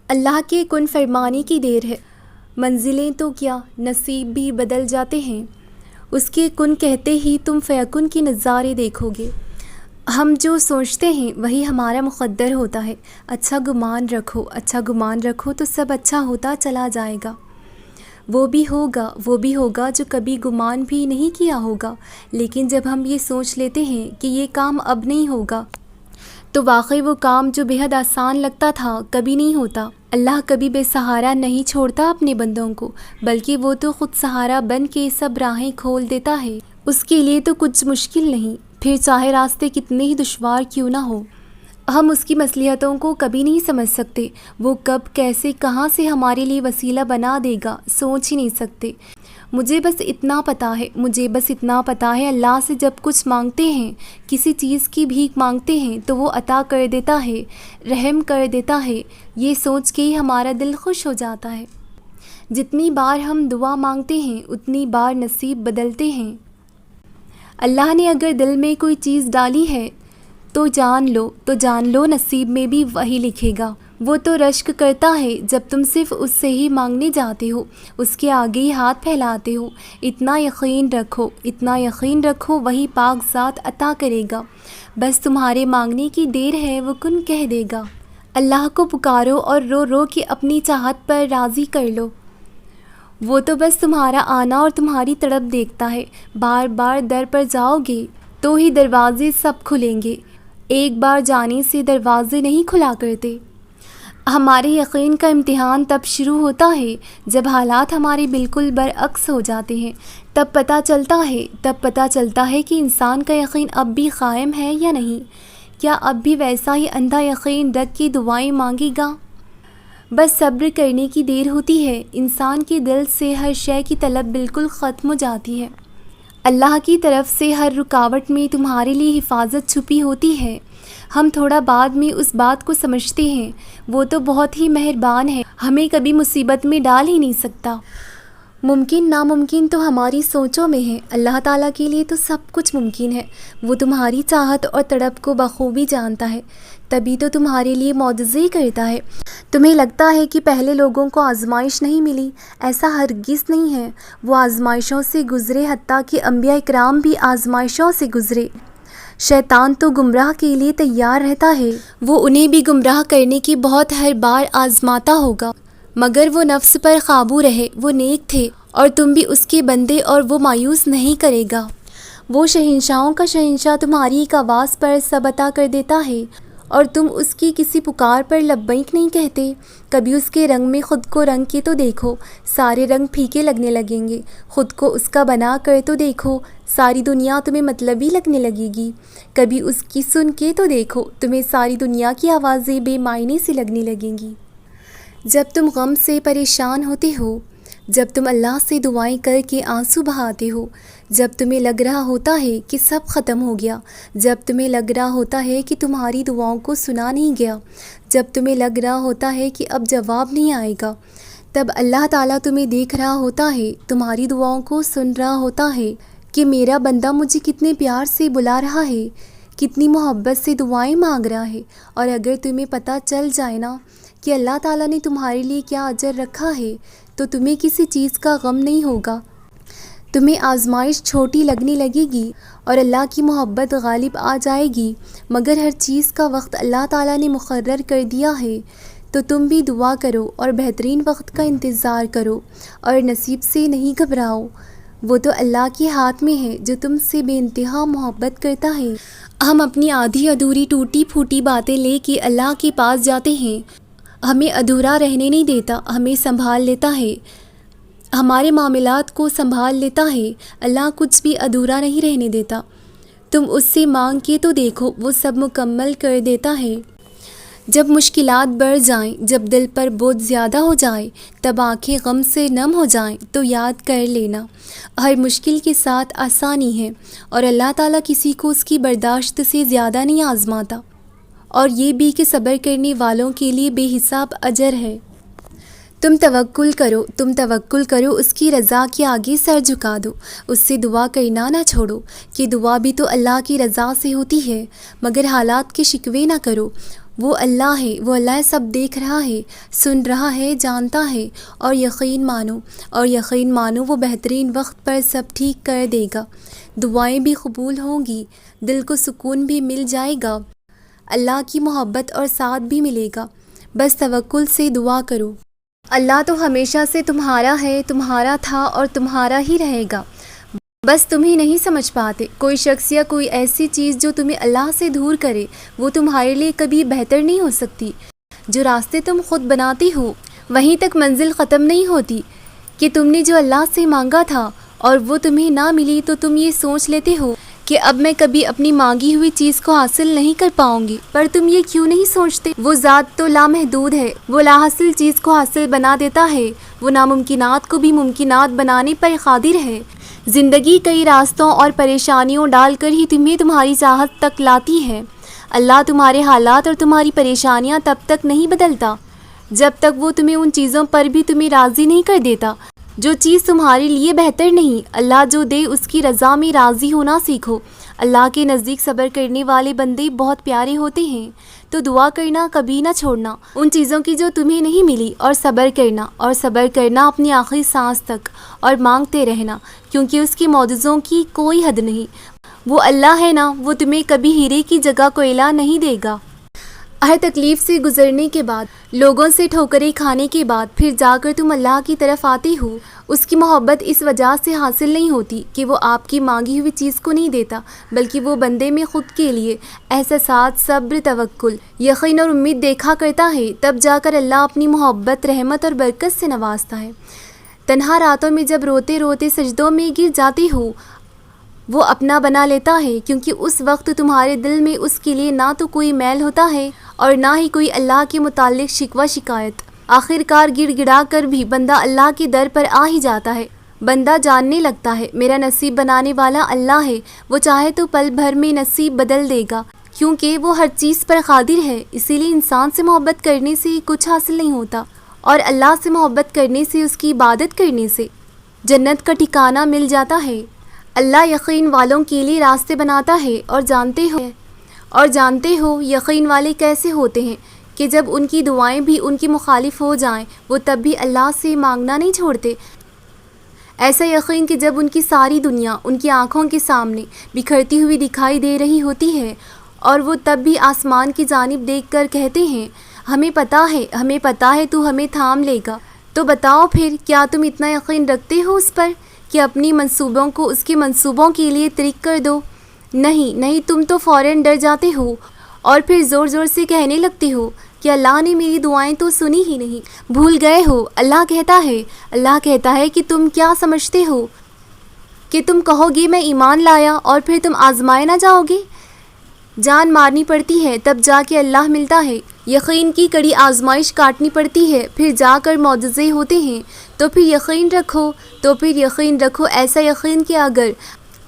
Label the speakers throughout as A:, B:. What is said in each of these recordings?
A: اللہ کے کن فرمانے کی دیر ہے، منزلیں تو کیا نصیب بھی بدل جاتے ہیں۔ اس کے کن کہتے ہی تم فیکن کے نظارے دیکھو گے۔ ہم جو سوچتے ہیں وہی ہمارا مقدر ہوتا ہے۔ اچھا گمان رکھو، اچھا گمان رکھو تو سب اچھا ہوتا چلا جائے گا۔ وہ بھی ہوگا جو کبھی گمان بھی نہیں کیا ہوگا، لیکن جب ہم یہ سوچ لیتے ہیں کہ یہ کام اب نہیں ہوگا تو واقعی وہ کام جو بے حد آسان لگتا تھا کبھی نہیں ہوتا۔ اللہ کبھی بے سہارا نہیں چھوڑتا اپنے بندوں کو، بلکہ وہ تو خود سہارا بن کے سب راہیں کھول دیتا ہے۔ اس کے لیے تو کچھ مشکل نہیں، پھر چاہے راستے کتنے ہی دشوار کیوں نہ ہو۔ ہم اس کی مصلحتوں کو کبھی نہیں سمجھ سکتے، وہ کب کیسے کہاں سے ہمارے لیے وسیلہ بنا دے گا سوچ ہی نہیں سکتے۔ مجھے بس اتنا پتہ ہے اللہ سے جب کچھ مانگتے ہیں، کسی چیز کی بھیک مانگتے ہیں تو وہ عطا کر دیتا ہے، رحم کر دیتا ہے۔ یہ سوچ کے ہی ہمارا دل خوش ہو جاتا ہے۔ جتنی بار ہم دعا مانگتے ہیں اتنی بار نصیب بدلتے ہیں۔ اللہ نے اگر دل میں کوئی چیز ڈالی ہے تو جان لو نصیب میں بھی وہی لکھے گا۔ وہ تو رشک کرتا ہے جب تم صرف اس سے ہی مانگنے جاتے ہو، اس کے آگے ہی ہاتھ پھیلاتے ہو۔ اتنا یقین رکھو وہی پاک ذات عطا کرے گا، بس تمہارے مانگنے کی دیر ہے وہ کن کہہ دے گا۔ اللہ کو پکارو اور رو رو کے اپنی چاہت پر راضی کر لو۔ وہ تو بس تمہارا آنا اور تمہاری تڑپ دیکھتا ہے۔ بار بار در پر جاؤ گے تو ہی دروازے سب کھلیں گے، ایک بار جانے سے دروازے نہیں کھلا کرتے۔ ہمارے یقین کا امتحان تب شروع ہوتا ہے جب حالات ہمارے بالکل برعکس ہو جاتے ہیں۔ تب پتہ چلتا ہے کہ انسان کا یقین اب بھی قائم ہے یا نہیں، کیا اب بھی ویسا ہی اندھا یقین رکھ کے دعائیں مانگے گا۔ بس صبر کرنے کی دیر ہوتی ہے، انسان کے دل سے ہر شے کی طلب بالکل ختم ہو جاتی ہے۔ اللہ کی طرف سے ہر رکاوٹ میں تمہارے لیے حفاظت چھپی ہوتی ہے۔ ہم تھوڑا بعد میں اس بات کو سمجھتے ہیں، وہ تو بہت ہی مہربان ہے، ہمیں کبھی مصیبت میں ڈال ہی نہیں سکتا۔ ممکن ناممکن تو ہماری سوچوں میں ہے، اللہ تعالیٰ کے لیے تو سب کچھ ممکن ہے۔ وہ تمہاری چاہت اور تڑپ کو بخوبی جانتا ہے، تبھی تو تمہارے لیے معجزے کرتا ہے۔ تمہیں لگتا ہے کہ پہلے لوگوں کو آزمائش نہیں ملی، ایسا ہرگز نہیں ہے۔ وہ آزمائشوں سے گزرے، حتیٰ کہ انبیاء کرام بھی آزمائشوں سے گزرے۔ شیطان تو گمراہ کے لیے تیار رہتا ہے، وہ انہیں بھی گمراہ کرنے کی بہت ہر بار آزماتا ہوگا، مگر وہ نفس پر قابو رہے، وہ نیک تھے اور تم بھی اس کے بندے، اور وہ مایوس نہیں کرے گا۔ وہ شہنشاہوں کا شہنشاہ تمہاری ایک آواز پر سب عطا کر دیتا ہے اور تم اس کی کسی پکار پر لبیک نہیں کہتے۔ کبھی اس کے رنگ میں خود کو رنگ کے تو دیکھو، سارے رنگ پھیکے لگنے لگیں گے۔ خود کو اس کا بنا کر تو دیکھو، ساری دنیا تمہیں مطلبی لگنے لگے گی۔ کبھی اس کی سن کے تو دیکھو، تمہیں ساری دنیا کی آوازیں بے معنی سی لگنے لگیں گی۔ جب تم غم سے پریشان ہوتے ہو، جب تم اللہ سے دعائیں کر کے آنسو بہاتے ہو، جب تمہیں لگ رہا ہوتا ہے کہ سب ختم ہو گیا، جب تمہیں لگ رہا ہوتا ہے کہ تمہاری دعاؤں کو سنا نہیں گیا، جب تمہیں لگ رہا ہوتا ہے کہ اب جواب نہیں آئے گا، تب اللہ تعالیٰ تمہیں دیکھ رہا ہوتا ہے، تمہاری دعاؤں کو سن رہا ہوتا ہے کہ میرا بندہ مجھے کتنے پیار سے بلا رہا ہے، کتنی محبت سے دعائیں مانگ رہا ہے۔ اور اگر تمہیں پتہ چل جائے نا کہ اللہ تعالیٰ نے تمہارے لیے کیا اجر رکھا ہے تو تمہیں کسی چیز کا غم نہیں ہوگا۔ تمہیں آزمائش چھوٹی لگنے لگے گی اور اللہ کی محبت غالب آ جائے گی، مگر ہر چیز کا وقت اللہ تعالیٰ نے مقرر کر دیا ہے، تو تم بھی دعا کرو اور بہترین وقت کا انتظار کرو اور نصیب سے نہیں گھبراؤ۔ وہ تو اللہ کے ہاتھ میں ہے جو تم سے بے انتہا محبت کرتا ہے۔ ہم اپنی آدھی ادھوری ٹوٹی پھوٹی باتیں لے کے اللہ کے پاس جاتے ہیں، ہمیں ادھورا رہنے نہیں دیتا، ہمیں سنبھال لیتا ہے، ہمارے معاملات کو سنبھال لیتا ہے۔ اللہ کچھ بھی ادھورا نہیں رہنے دیتا۔ تم اس سے مانگ کے تو دیکھو، وہ سب مکمل کر دیتا ہے۔ جب مشکلات بڑھ جائیں، جب دل پر بوجھ زیادہ ہو جائے، تب آنکھیں غم سے نم ہو جائیں تو یاد کر لینا، ہر مشکل کے ساتھ آسانی ہے، اور اللہ تعالیٰ کسی کو اس کی برداشت سے زیادہ نہیں آزماتا۔ اور یہ بھی کہ صبر کرنے والوں کے لیے بے حساب اجر ہے۔ تم توکل کرو، اس کی رضا کے آگے سر جھکا دو، اس سے دعا کرنا نہ چھوڑو، کہ دعا بھی تو اللہ کی رضا سے ہوتی ہے، مگر حالات کے شکوے نہ کرو، وہ اللہ ہے، وہ اللہ سب دیکھ رہا ہے، سن رہا ہے، جانتا ہے، اور یقین مانو وہ بہترین وقت پر سب ٹھیک کر دے گا۔ دعائیں بھی قبول ہوں گی، دل کو سکون بھی مل جائے گا، اللہ کی محبت اور ساتھ بھی ملے گا۔ بس توکل سے دعا کرو۔ اللہ تو ہمیشہ سے تمہارا ہے، تمہارا تھا اور تمہارا ہی رہے گا، بس تم ہی نہیں سمجھ پاتے۔ کوئی شخص یا کوئی ایسی چیز جو تمہیں اللہ سے دور کرے وہ تمہارے لیے کبھی بہتر نہیں ہو سکتی۔ جو راستے تم خود بناتی ہو وہیں تک منزل ختم نہیں ہوتی کہ تم نے جو اللہ سے مانگا تھا اور وہ تمہیں نہ ملی تو تم یہ سوچ لیتے ہو کہ اب میں کبھی اپنی مانگی ہوئی چیز کو حاصل نہیں کر پاؤں گی، پر تم یہ کیوں نہیں سوچتے؟ وہ ذات تو لامحدود ہے، وہ لا حاصل چیز کو حاصل بنا دیتا ہے، وہ ناممکنات کو بھی ممکنات بنانے پر قادر ہے۔ زندگی کئی راستوں اور پریشانیوں ڈال کر ہی تمہیں تمہاری چاہت تک لاتی ہے۔ اللہ تمہارے حالات اور تمہاری پریشانیاں تب تک نہیں بدلتا جب تک وہ تمہیں ان چیزوں پر بھی تمہیں راضی نہیں کر دیتا جو چیز تمہارے لیے بہتر نہیں۔ اللہ جو دے اس کی رضا میں راضی ہونا سیکھو۔ اللہ کے نزدیک صبر کرنے والے بندے بہت پیارے ہوتے ہیں، تو دعا کرنا کبھی نہ چھوڑنا ان چیزوں کی جو تمہیں نہیں ملی، اور صبر کرنا اپنی آخری سانس تک، اور مانگتے رہنا، کیونکہ اس کی معجزوں کی کوئی حد نہیں۔ وہ اللہ ہے نا، وہ تمہیں کبھی ہیرے کی جگہ کوئلہ نہیں دے گا۔ ہر تکلیف سے گزرنے کے بعد، لوگوں سے ٹھوکریں کھانے کے بعد پھر جا کر تم اللہ کی طرف آتے ہو۔ اس کی محبت اس وجہ سے حاصل نہیں ہوتی کہ وہ آپ کی مانگی ہوئی چیز کو نہیں دیتا، بلکہ وہ بندے میں خود کے لیے احساسات، صبر، توکل، یقین اور امید دیکھا کرتا ہے۔ تب جا کر اللہ اپنی محبت، رحمت اور برکت سے نوازتا ہے۔ تنہا راتوں میں جب روتے روتے سجدوں میں گر جاتے ہو، وہ اپنا بنا لیتا ہے، کیونکہ اس وقت تمہارے دل میں اس کے لیے نہ تو کوئی میل ہوتا ہے اور نہ ہی کوئی اللہ کے متعلق شکوہ شکایت۔ آخر کار گڑ گڑا کر بھی بندہ اللہ کے در پر آ ہی جاتا ہے۔ بندہ جاننے لگتا ہے میرا نصیب بنانے والا اللہ ہے، وہ چاہے تو پل بھر میں نصیب بدل دے گا، کیونکہ وہ ہر چیز پر قادر ہے۔ اسی لیے انسان سے محبت کرنے سے کچھ حاصل نہیں ہوتا، اور اللہ سے محبت کرنے سے، اس کی عبادت کرنے سے جنت کا ٹھکانہ مل جاتا ہے۔ اللہ یقین والوں کے لیے راستے بناتا ہے، اور جانتے ہو یقین والے کیسے ہوتے ہیں کہ جب ان کی دعائیں بھی ان کی مخالف ہو جائیں وہ تب بھی اللہ سے مانگنا نہیں چھوڑتے۔ ایسا یقین کہ جب ان کی ساری دنیا ان کی آنکھوں کے سامنے بکھرتی ہوئی دکھائی دے رہی ہوتی ہے اور وہ تب بھی آسمان کی جانب دیکھ کر کہتے ہیں ہمیں پتہ ہے تو ہمیں تھام لے گا۔ تو بتاؤ پھر کیا تم اتنا یقین رکھتے ہو اس پر کہ اپنی منصوبوں کو اس کے منصوبوں کے لیے ترک کر دو؟ نہیں، تم تو فوراً ڈر جاتے ہو اور پھر زور زور سے کہنے لگتے ہو کہ اللہ نے میری دعائیں تو سنی ہی نہیں، بھول گئے ہو۔ اللہ کہتا ہے کہ تم کیا سمجھتے ہو کہ تم کہو گے میں ایمان لایا اور پھر تم آزمائے نہ جاؤ گے؟ جان مارنی پڑتی ہے تب جا کے اللہ ملتا ہے، یقین کی کڑی آزمائش کاٹنی پڑتی ہے پھر جا کر معجزے ہوتے ہیں۔ تو پھر یقین رکھو ایسا یقین کہ اگر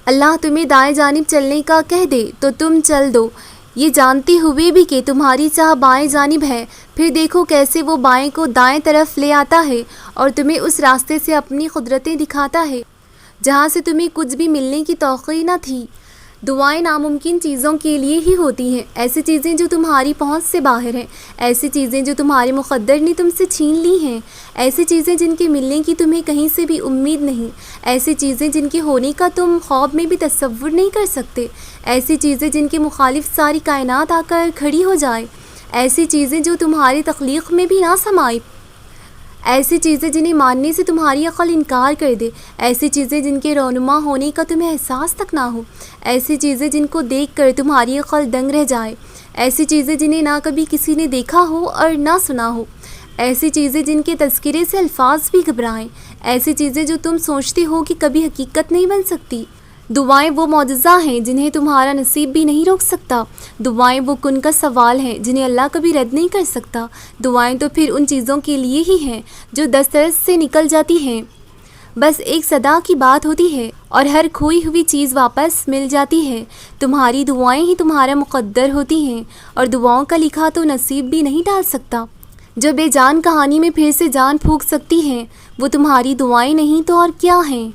A: اللہ تمہیں دائیں جانب چلنے کا کہہ دے تو تم چل دو، یہ جانتے ہوئے بھی کہ تمہاری چاہ بائیں جانب ہے، پھر دیکھو کیسے وہ بائیں کو دائیں طرف لے آتا ہے اور تمہیں اس راستے سے اپنی قدرتیں دکھاتا ہے جہاں سے تمہیں کچھ بھی ملنے کی توقع نہ تھی۔ دعائیں ناممکن چیزوں کے لیے ہی ہوتی ہیں، ایسی چیزیں جو تمہاری پہنچ سے باہر ہیں، ایسی چیزیں جو تمہارے مقدر نے تم سے چھین لی ہیں، ایسی چیزیں جن کے ملنے کی تمہیں کہیں سے بھی امید نہیں، ایسی چیزیں جن کے ہونے کا تم خواب میں بھی تصور نہیں کر سکتے، ایسی چیزیں جن کے مخالف ساری کائنات آ کر کھڑی ہو جائے، ایسی چیزیں جو تمہاری تخلیق میں بھی نہ سمائی، ایسی چیزیں جنہیں ماننے سے تمہاری عقل انکار کر دے، ایسی چیزیں جن کے رونما ہونے کا تمہیں احساس تک نہ ہو، ایسی چیزیں جن کو دیکھ کر تمہاری عقل دنگ رہ جائے، ایسی چیزیں جنہیں نہ کبھی کسی نے دیکھا ہو اور نہ سنا ہو، ایسی چیزیں جن کے تذکرے سے الفاظ بھی گھبرائیں، ایسی چیزیں جو تم سوچتے ہو کہ کبھی حقیقت نہیں بن سکتی۔ دعائیں وہ معجزہ ہیں جنہیں تمہارا نصیب بھی نہیں روک سکتا، دعائیں وہ کن کا سوال ہیں جنہیں اللہ کبھی رد نہیں کر سکتا، دعائیں تو پھر ان چیزوں کے لیے ہی ہیں جو دسترس سے نکل جاتی ہیں، بس ایک صدا کی بات ہوتی ہے اور ہر کھوئی ہوئی چیز واپس مل جاتی ہے۔ تمہاری دعائیں ہی تمہارا مقدر ہوتی ہیں، اور دعاؤں کا لکھا تو نصیب بھی نہیں ڈال سکتا۔ جو بے جان کہانی میں پھر سے جان پھونک سکتی ہیں وہ تمہاری دعائیں نہیں تو اور کیا ہیں۔